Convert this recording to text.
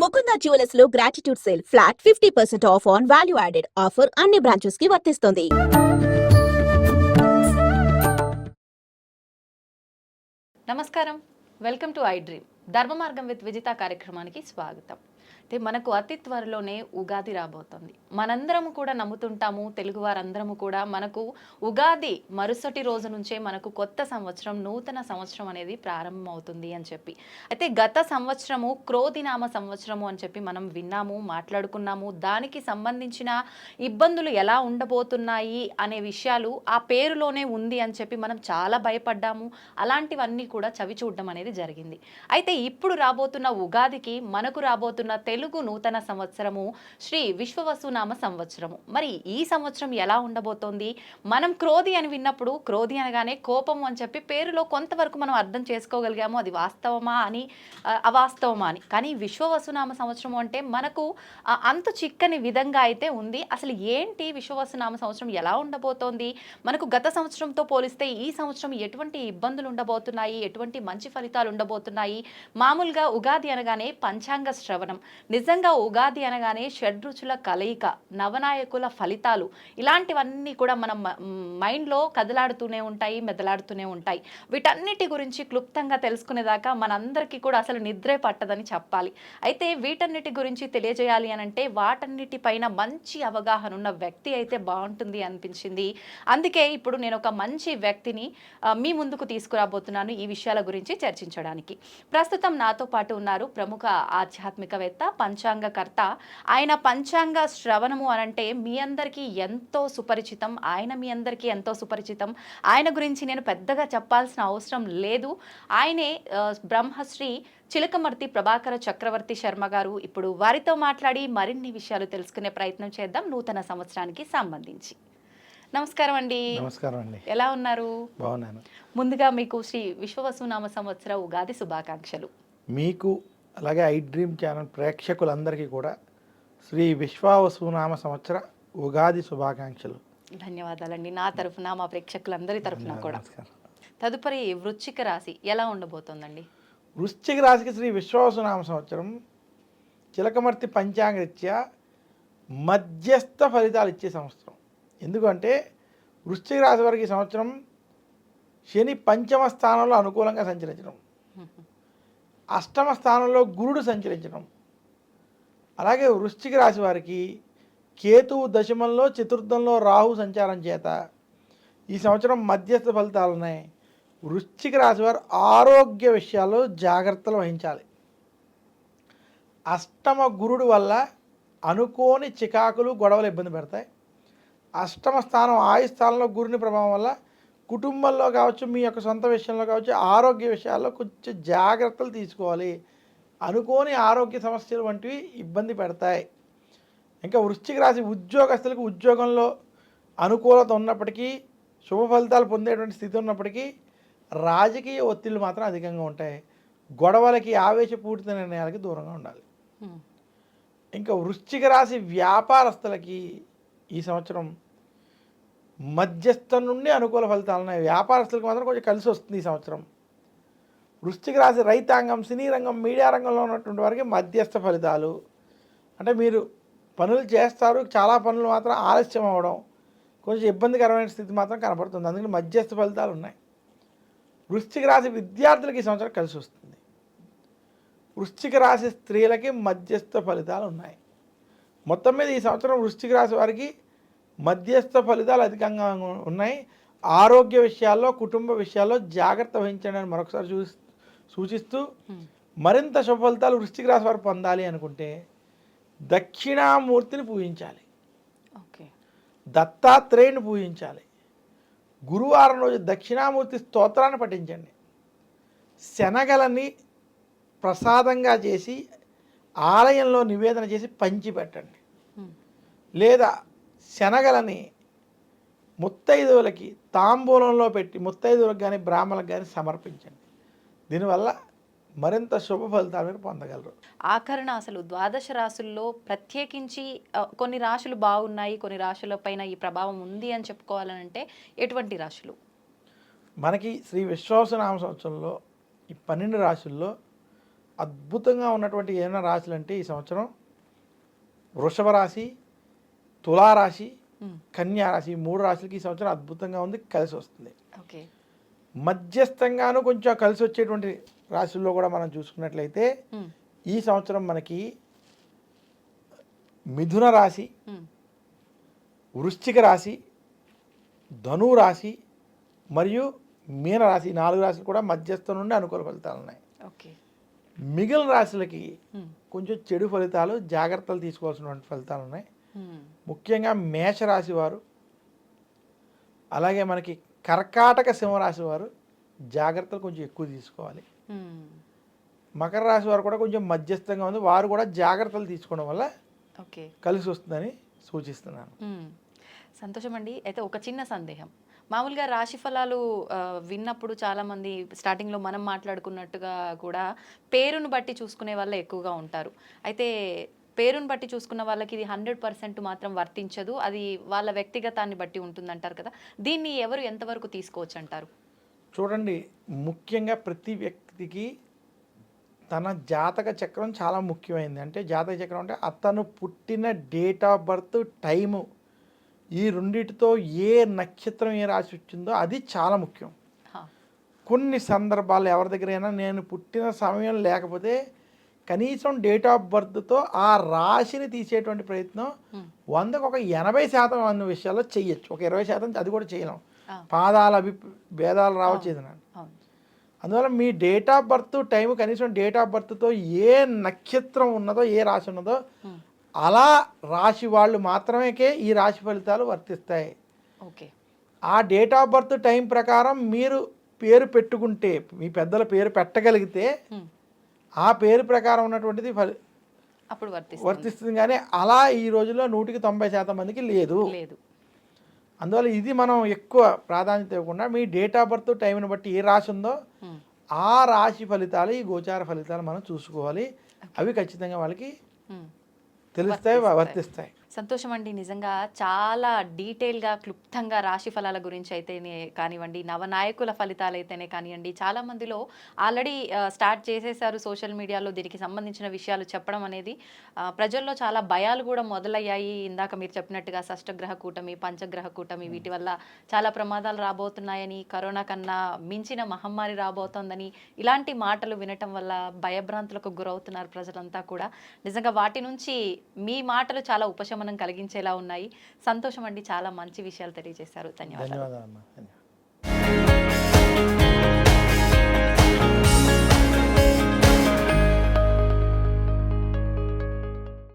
Mukunda jewellers లో gratitude sale flat 50% of on value added offer అన్ని branches కి వర్తిస్తుంది. నమస్కారం, వెల్కమ్ టు ఐ డ్రీమ్. ధర్మ మార్గం విత్ విజిత కార్యక్రమానికి స్వాగతం. అయితే మనకు అతి త్వరలోనే ఉగాది రాబోతుంది. మనందరము కూడా నమ్ముతుంటాము, తెలుగు వారందరము కూడా మనకు ఉగాది మరుసటి రోజు నుంచే మనకు కొత్త సంవత్సరం, నూతన సంవత్సరం అనేది ప్రారంభమవుతుంది అని చెప్పి. అయితే గత సంవత్సరము క్రోధినామ సంవత్సరము అని చెప్పి మనం విన్నాము, మాట్లాడుకున్నాము. దానికి సంబంధించిన ఇబ్బందులు ఎలా ఉండబోతున్నాయి అనే విషయాలు ఆ పేరులోనే ఉంది అని చెప్పి మనం చాలా భయపడ్డాము. అలాంటివన్నీ కూడా చవి చూడడం అనేది జరిగింది. అయితే ఇప్పుడు రాబోతున్న ఉగాదికి మనకు రాబోతున్న తెలుగు నూతన సంవత్సరము శ్రీ విశ్వవసునామ సంవత్సరము. మరి ఈ సంవత్సరం ఎలా ఉండబోతోంది? మనం క్రోధి అని విన్నప్పుడు క్రోధి అనగానే కోపము అని చెప్పి పేరులో కొంతవరకు మనం అర్థం చేసుకోగలిగాము. అది వాస్తవమా అని అవాస్తవమా అని. కానీ విశ్వవసునామ సంవత్సరము అంటే మనకు అంతు చిక్కని విధంగా అయితే ఉంది. అసలు ఏంటి విశ్వవసునామ సంవత్సరం ఎలా ఉండబోతోంది? మనకు గత సంవత్సరంతో పోలిస్తే ఈ సంవత్సరం ఎటువంటి ఇబ్బందులు ఉండబోతున్నాయి, ఎటువంటి మంచి ఫలితాలు ఉండబోతున్నాయి? మామూలుగా ఉగాది అనగానే పంచాంగ శ్రవణం, నిజంగా ఉగాది అనగానే షడ్రుచుల కలయిక, నవనాయకుల ఫలితాలు, ఇలాంటివన్నీ కూడా మనం మైండ్లో కదలాడుతూనే ఉంటాయి, మెదలాడుతూనే ఉంటాయి. వీటన్నిటి గురించి క్లుప్తంగా తెలుసుకునేదాకా మనందరికీ కూడా అసలు నిద్రే పట్టదని చెప్పాలి. అయితే వీటన్నిటి గురించి తెలియజేయాలి అనంటే వాటన్నిటిపైన మంచి అవగాహన ఉన్న వ్యక్తి అయితే బాగుంటుంది అనిపించింది. అందుకే ఇప్పుడు నేను ఒక మంచి వ్యక్తిని మీ ముందుకు తీసుకురాబోతున్నాను ఈ విషయాల గురించి చర్చించడానికి. ప్రస్తుతం నాతో పాటు ఉన్నారు ప్రముఖ ఆధ్యాత్మికవేత్త, పంచాంగకర్త. ఆయన పంచాంగ శ్రవణము అనంటే మీ అందరికీ ఎంతో సుపరిచితం. ఆయన మీ అందరికీ ఎంతో సుపరిచితం. ఆయన గురించి నేను పెద్దగా చెప్పాల్సిన అవసరం లేదు. ఆయనే బ్రహ్మశ్రీ చిలకమర్తి ప్రభాకర చక్రవర్తి శర్మ గారు. ఇప్పుడు వారితో మాట్లాడి మరిన్ని విషయాలు తెలుసుకునే ప్రయత్నం చేద్దాం నూతన సంవత్సరానికి సంబంధించి. నమస్కారం అండి. నమస్కారం అండి. ఎలా ఉన్నారు? బాగున్నాను. ముందుగా మీకు శ్రీ విశ్వవసునామ సంవత్సర ఉగాది శుభాకాంక్షలు. మీకు అలాగే ఐ డ్రీమ్ ఛానల్ ప్రేక్షకులందరికీ కూడా శ్రీ విశ్వవసునామ సంవత్సర ఉగాది శుభాకాంక్షలు. ధన్యవాదాలండి. నా తరఫున, మా ప్రేక్షకులందరి తరఫున కూడా. తదుపరి వృశ్చిక రాశి ఎలా ఉండబోతోందండి? వృశ్చిక రాశికి శ్రీ విశ్వవసునామ సంవత్సరం చిలకమర్తి పంచాంగరీత్యా మధ్యస్థ ఫలితాలు ఇచ్చే సంవత్సరం. ఎందుకంటే వృశ్చిక రాశి వారికి ఈ సంవత్సరం శని పంచమ స్థానంలో అనుకూలంగా సంచరించడం, అష్టమ స్థానంలో గురుడు సంచరించడం, అలాగే వృశ్చిక రాశి వారికి కేతువు దశమంలో చతుర్థంలో రాహు సంచారం చేత ఈ సంవత్సరం మధ్యస్థ ఫలితాలు ఉన్నాయి. వృశ్చిక రాశి వారు ఆరోగ్య విషయాల్లో జాగ్రత్తలు వహించాలి. అష్టమ గురుడు వల్ల అనుకోని చికాకులు, గొడవలు ఇబ్బంది పెడతాయి. అష్టమ స్థానం ఆయు స్థానంలో గురుని ప్రభావం వల్ల కుటుంబంలో కావచ్చు, మీ యొక్క సొంత విషయంలో కావచ్చు, ఆరోగ్య విషయాల్లో కొంచెం జాగ్రత్తలు తీసుకోవాలి. అనుకోని ఆరోగ్య సమస్యలు వంటివి ఇబ్బంది పెడతాయి. ఇంకా వృశ్చిక రాశి ఉద్యోగస్తులకు ఉద్యోగంలో అనుకూలత ఉన్నప్పటికీ, శుభ ఫలితాలు పొందేటువంటి స్థితి ఉన్నప్పటికీ రాజకీయ ఒత్తిళ్లు మాత్రం అధికంగా ఉంటాయి. గొడవలకి, ఆవేశపూరిత నిర్ణయాలకి దూరంగా ఉండాలి. ఇంకా వృశ్చిక రాశి వ్యాపారస్తులకి ఈ సంవత్సరం మధ్యస్థం నుండి అనుకూల ఫలితాలు ఉన్నాయి. వ్యాపారస్తులకు మాత్రం కొంచెం కలిసి వస్తుంది ఈ సంవత్సరం. వృశ్చిక రాశి రైతాంగం, సినీ రంగం, మీడియా రంగంలో ఉన్నటువంటి వారికి మధ్యస్థ ఫలితాలు. అంటే మీరు పనులు చేస్తారు, చాలా పనులు మాత్రం ఆలస్యం అవ్వడం, కొంచెం ఇబ్బందికరమైన స్థితి మాత్రం కనపడుతుంది. అందుకని మధ్యస్థ ఫలితాలు ఉన్నాయి. వృశ్చిక రాశి విద్యార్థులకి ఈ సంవత్సరం కలిసి వస్తుంది. వృశ్చిక రాశి స్త్రీలకి మధ్యస్థ ఫలితాలు ఉన్నాయి. మొత్తం మీద ఈ సంవత్సరం వృశ్చిక రాశి వారికి మధ్యస్థ ఫలితాలు అధికంగా ఉన్నాయి. ఆరోగ్య విషయాల్లో, కుటుంబ విషయాల్లో జాగ్రత్త వహించండి మరొకసారి సూచిస్తూ, మరింత శుభ ఫలితాలు వృశ్చిక రాశి వారు పొందాలి అనుకుంటే దక్షిణామూర్తిని పూజించాలి, దత్తాత్రేయుని పూజించాలి. గురువారం రోజు దక్షిణామూర్తి స్తోత్రాన్ని పఠించండి. శనగలని ప్రసాదంగా చేసి ఆలయంలో నివేదన చేసి పంచిపెట్టండి. లేదా శనగలని ముత్తైదువులకి తాంబూలంలో పెట్టి ముత్తైదువులకు కానీ బ్రాహ్మణులకు కానీ సమర్పించండి. దీనివల్ల మరింత శుభ ఫలితాలు మీరు పొందగలరు. ఆఖరణ అసలు ద్వాదశ రాశుల్లో ప్రత్యేకించి కొన్ని రాశులు బాగున్నాయి, కొన్ని రాశుల పైన ఈ ప్రభావం ఉంది అని చెప్పుకోవాలనంటే ఎటువంటి రాశులు? మనకి శ్రీ విశ్వవసునామ సంవత్సరంలో ఈ 12 రాశుల్లో అద్భుతంగా ఉన్నటువంటి ఏమైనా రాశులు అంటే ఈ సంవత్సరం వృషభ రాశి, తులారాశి, కన్యా రాశి, ఈ 3 రాశులకి ఈ సంవత్సరం అద్భుతంగా ఉంది, కలిసి వస్తుంది. ఓకే. మధ్యస్థంగాను కొంచెం కలిసి వచ్చేటువంటి రాశుల్లో కూడా మనం చూసుకున్నట్లయితే ఈ సంవత్సరం మనకి మిథున రాశి, వృశ్చిక రాశి, ధను రాశి మరియు మీన రాశి, 4 రాశులు కూడా మధ్యస్థం నుండి అనుకూల ఫలితాలు ఉన్నాయి. ఓకే. మిగిలిన రాశులకి కొంచెం చెడు ఫలితాలు, జాగ్రత్తలు తీసుకోవాల్సినటువంటి ఫలితాలు ఉన్నాయి. ముఖ్యంగా మేషరాశి వారు, అలాగే మనకి కర్కాటక సింహరాశి వారు జాగ్రత్తలు కొంచెం ఎక్కువ తీసుకోవాలి. మకర రాశి వారు కూడా కొంచెం మధ్యస్థంగా ఉంది, వారు కూడా జాగ్రత్తలు తీసుకోవడం వల్ల ఓకే కలిసి వస్తుందని సూచిస్తున్నాను. సంతోషం అండి. అయితే ఒక చిన్న సందేహం, మామూలుగా రాశి ఫలాలు విన్నప్పుడు చాలామంది స్టార్టింగ్లో మనం మాట్లాడుకున్నట్టుగా కూడా పేరును బట్టి చూసుకునే వాళ్ళే ఎక్కువగా ఉంటారు. అయితే పేరును బట్టి చూసుకున్న వాళ్ళకి ఇది 100% మాత్రం వర్తించదు, అది వాళ్ళ వ్యక్తిగతాన్ని బట్టి ఉంటుందంటారు కదా, దీన్ని ఎవరు ఎంతవరకు తీసుకోవచ్చు అంటారు? చూడండి, ముఖ్యంగా ప్రతి వ్యక్తికి తన జాతక చక్రం చాలా ముఖ్యమైనది. అంటే జాతక చక్రం అంటే అతను పుట్టిన డేట్ ఆఫ్ బర్త్, టైము, ఈ రెండిటితో ఏ నక్షత్రం ఏ రాశి వచ్చిందో అది చాలా ముఖ్యం. కొన్ని సందర్భాలు ఎవరి దగ్గరైనా నేను పుట్టిన సమయం లేకపోతే కనీసం డేట్ ఆఫ్ బర్త్తో ఆ రాశిని తీసేటువంటి ప్రయత్నం 100కు ఒక 80% అన్న విషయాల్లో చెయ్యొచ్చు. ఒక 20% అది కూడా చేయలేం, పాదాల భేదాలు రావచ్చు ఏదైనా. అందువల్ల మీ డేట్ ఆఫ్ బర్త్ టైం, కనీసం డేట్ ఆఫ్ బర్త్తో ఏ నక్షత్రం ఉన్నదో, ఏ రాశి ఉన్నదో అలా రాశి వాళ్ళు మాత్రమే ఈ రాశి ఫలితాలు వర్తిస్తాయి. ఓకే. ఆ డేట్ ఆఫ్ బర్త్ టైం ప్రకారం మీరు పేరు పెట్టుకుంటే, మీ పెద్దల పేరు పెట్టగలిగితే ఆ పేరు ప్రకారం ఉన్నటువంటిది అప్పుడు వర్తిస్తుంది. కానీ అలా ఈ రోజుల్లో 100కి 90% మందికి లేదు. అందువల్ల ఇది మనం ఎక్కువ ప్రాధాన్యత ఇవ్వకుండా మీ డేట్ ఆఫ్ బర్త్ టైంని బట్టి ఏ రాశి ఉందో ఆ రాశి ఫలితాలు, ఈ గోచార ఫలితాలు మనం చూసుకోవాలి. అవి ఖచ్చితంగా వాళ్ళకి తెలుస్తాయి, వర్తిస్తాయి. సంతోషం అండి. నిజంగా చాలా డీటెయిల్గా, క్లుప్తంగా రాశి ఫలాల గురించి అయితేనే కానివ్వండి, నవనాయకుల ఫలితాలు అయితేనే కానివ్వండి, చాలా మందిలో ఆల్రెడీ స్టార్ట్ చేసేసారు సోషల్ మీడియాలో దీనికి సంబంధించిన విషయాలు చెప్పడం అనేది. ప్రజల్లో చాలా భయాలు కూడా మొదలయ్యాయి. ఇందాక మీరు చెప్పినట్టుగా షష్టగ్రహ కూటమి, పంచగ్రహ కూటమి, వీటి వల్ల చాలా ప్రమాదాలు రాబోతున్నాయని, కరోనా కన్నా మించిన మహమ్మారి రాబోతోందని, ఇలాంటి మాటలు వినటం వల్ల భయభ్రాంతులకు గురవుతున్నారు ప్రజలంతా కూడా. నిజంగా వాటి నుంచి మీ మాటలు చాలా ఉపశమనం కలిగించేలా ఉన్నాయి. సంతోషం అండి, చాలా మంచి విషయాలు తెలియజేశారు. ధన్యవాదాలు.